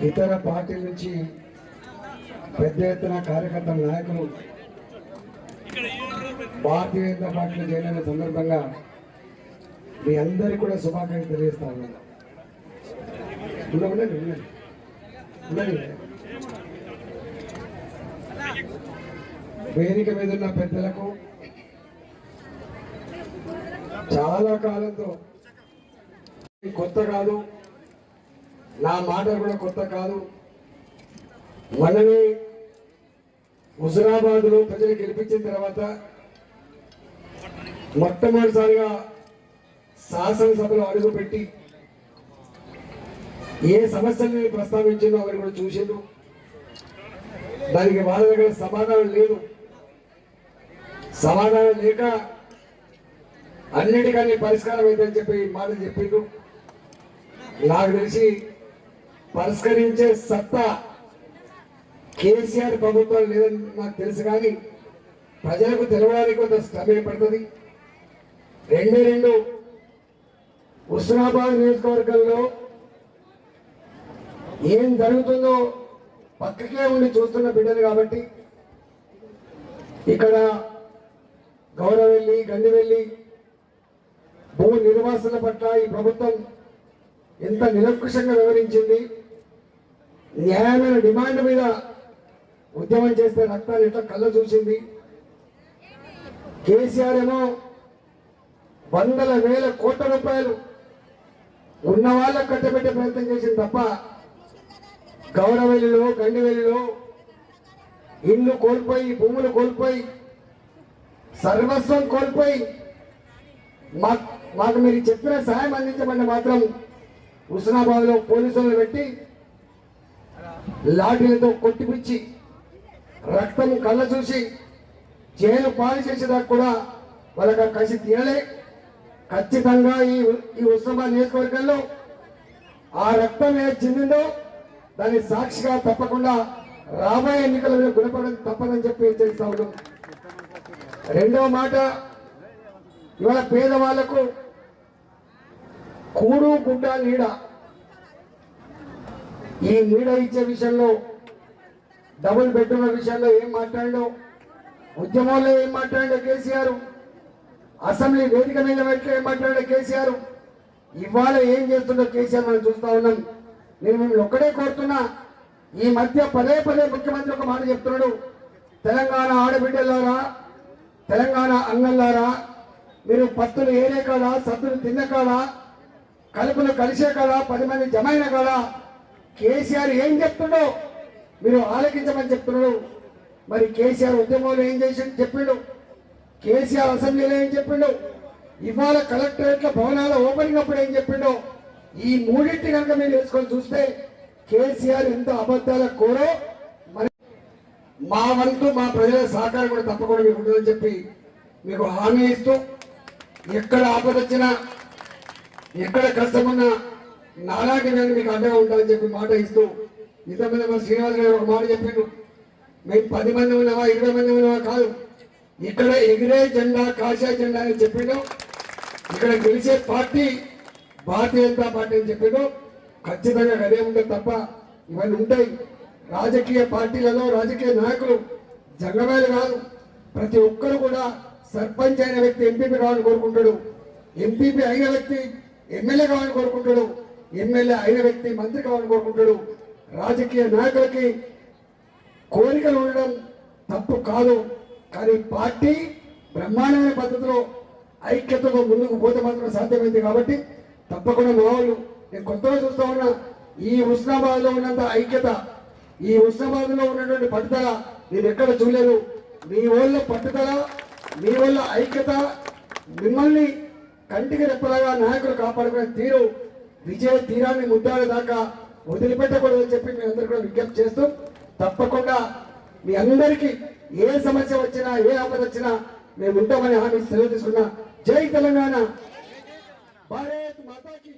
ఇతర పార్టీల నుంచి పెద్ద ఎత్తున కార్యకర్తల నాయకులు భారతీయ జనతా పార్టీలో చేరిన సందర్భంగా మీ అందరికీ కూడా శుభాకాంక్షలు తెలియజేస్తా ఉన్నాను. వేదిక మీద ఉన్న పెద్దలకు చాలా కాలంతో కొత్త కాదు, నా మాటలు కూడా కొత్త కాదు. మనని హుజురాబాద్లో ప్రజలు గెలిపించిన తర్వాత మొట్టమొదటిసారిగా శాసనసభలో అడుగుపెట్టి ఏ సమస్యల్ని ప్రస్తావించిందో అవన్నీ కూడా చూసిండు. దానికి వాళ్ళ దగ్గర సమాధానం లేదు. సమాధానం లేక అన్నిటికన్నీ పరిష్కారం అయిందని చెప్పి మాటలు చెప్పిండు. నాకు తెలిసి పరిష్కరించే సత్తా కేసీఆర్ ప్రభుత్వం లేదని నాకు తెలుసు, కానీ ప్రజలకు తెలవడానికి కొంత సమయం పడుతుంది. రెండు హుస్నాబాద్ నియోజకవర్గంలో ఏం జరుగుతుందో పక్కకే ఉండి చూస్తున్న బిడ్డలు కాబట్టి ఇక్కడ గౌరవెల్లి, గండివెల్లి భూ నిర్వాసన పట్ల ఈ ప్రభుత్వం ఎంత నిరంకుశంగా వివరించింది. న్యాయమైన డిమాండ్ మీద ఉద్యమం చేస్తే రక్తాన్ని ఎట్లా కళ్ళ చూసింది. కేసీఆర్ ఏమో వందల వేల కోట్ల రూపాయలు ఉన్న వాళ్ళకు కట్టబెట్టే ప్రయత్నం చేసింది తప్ప గౌరవెల్లిలో, గండివెల్లిలో ఇల్లు కోల్పోయి, భూములు కోల్పోయి, సర్వస్వం కోల్పోయి మాకు మీరు చెప్పిన సహాయం అందించమని మాత్రం హుస్నాబాద్లో పోలీసులు పెట్టి లాఠీలతో కొట్టిపిచ్చి రక్తం కళ్ళ చూసి జైలు పాలు చేసేదాకా కూడా వాళ్ళకి కసి తీరలే. ఖచ్చితంగా ఈ హుస్నాబాద్ నియోజకవర్గంలో ఆ రక్తం ఏ చెందిందో దాని సాక్షిగా తప్పకుండా రాబోయే ఎన్నికల మీద గుణపడడం తప్పదని చెప్పి హెచ్చరిస్తా ఉన్నాం. రెండవ మాట, ఇవాళ పేదవాళ్లకు కూడు గుడ్డ నీడ, ఈ నీడ ఇచ్చే విషయంలో, డబుల్ బెడ్రూమ్ల విషయంలో ఏం మాట్లాడో, ఉద్యమంలో ఏం మాట్లాడో కేసీఆర్, అసెంబ్లీ వేదిక మీద పెట్టి ఏం మాట్లాడో కేసీఆర్, ఇవాళ ఏం చేస్తుండో కేసీఆర్ మనం చూస్తా ఉన్నాం. నేను మిమ్మల్ని ఒక్కడే కోరుతున్నా, ఈ మధ్య పదే ముఖ్యమంత్రి ఒక మాట చెప్తున్నాడు, తెలంగాణ ఆడబిడ్డలారా, తెలంగాణ అంగళ్ళారా, మీరు పత్తులు ఏరే కాదా, సత్తులు తిన్న కాదా, కలుపులు కలిసే కాదా, 10 మంది జమైన కాదా, కేసీఆర్ ఏం చెప్తుండో మీరు ఆలోచించమని చెప్తున్నాడు. మరి కేసీఆర్ ఉద్యమంలో ఏం చేసి చెప్పిండు, కేసీఆర్ అసెంబ్లీలో ఏం చెప్పిండు, ఇవాళ కలెక్టరేట్ల భవనాల ఓపెనింగ్ అప్పుడు ఏం చెప్పిండో, ఈ మూడింటి కనుక మీరు వేసుకొని చూస్తే కేసీఆర్ ఎంత అబద్ధాల కోరో మరి మా వంతు మా ప్రజల సహకారం కూడా తప్పకుండా మీకు ఉంటుందని చెప్పి మీకు హామీ ఇస్తూ, ఎక్కడ ఆపద వచ్చినా, ఎక్కడ కష్టమున్నా నాలాంటి నేను మీకు అండగా ఉంటానని చెప్పి మాట ఇస్తూ, ఇంతమంది మా శ్రీనివాస్ గారు ఒక మాట చెప్పిండు, మేము 10 మంది ఉన్నావా 20 మంది ఉన్నావా కాదు, ఇక్కడ ఎగిరే జెండా కాషాయ జెండా అని చెప్పిండు. ఇక్కడ గెలిచే పార్టీ భారతీయ జనతా పార్టీ అని చెప్పిండు. ఖచ్చితంగా అదే ఉంటుంది తప్ప ఇవన్నీ ఉంటాయి. రాజకీయ పార్టీలలో రాజకీయ నాయకులు జంగమేలు కాదు. ప్రతి ఒక్కరు కూడా సర్పంచ్ అయిన వ్యక్తి ఎంపీపీ కావాలని కోరుకుంటాడు, ఎంపీపీ అయిన వ్యక్తి ఎమ్మెల్యే కావాలని కోరుకుంటాడు, ఎమ్మెల్యే అయిన వ్యక్తి మంత్రి కావాలని కోరుకుంటాడు. రాజకీయ నాయకులకి కోరికలు ఉండడం తప్పు కాదు, కానీ పార్టీ బ్రహ్మాండమైన పద్ధతిలో ఐక్యతతో ముందుకు పోతే మాత్రం సాధ్యమైంది. కాబట్టి తప్పకుండా మా వాళ్ళు, నేను కొత్తగా చూస్తా ఉన్నా, ఈ హుస్నాబాద్ లో ఉన్నంత ఐక్యత, ఈ హుస్నాబాద్ లో ఉన్నటువంటి పట్టుదల నేను ఎక్కడ చూడలేదు. మీ వాళ్ళ పట్టుదల, మీ వాళ్ళ ఐక్యత, మిమ్మల్ని కంటికి రెప్పలాగా నాయకులు కాపాడుకునే తీరు, విజయ తీరాన్ని ముద్దాల దాకా వదిలిపెట్టకూడదని చెప్పి మీ అందరూ కూడా విజ్ఞప్తి చేస్తూ, తప్పకుండా మీ అందరికీ ఏ సమస్య వచ్చినా, ఏ ఆపద వచ్చినా మేము ఉంటామని హామీ సెలవు తీసుకున్నా. జై తెలంగాణ, భారత్ మాతాకి.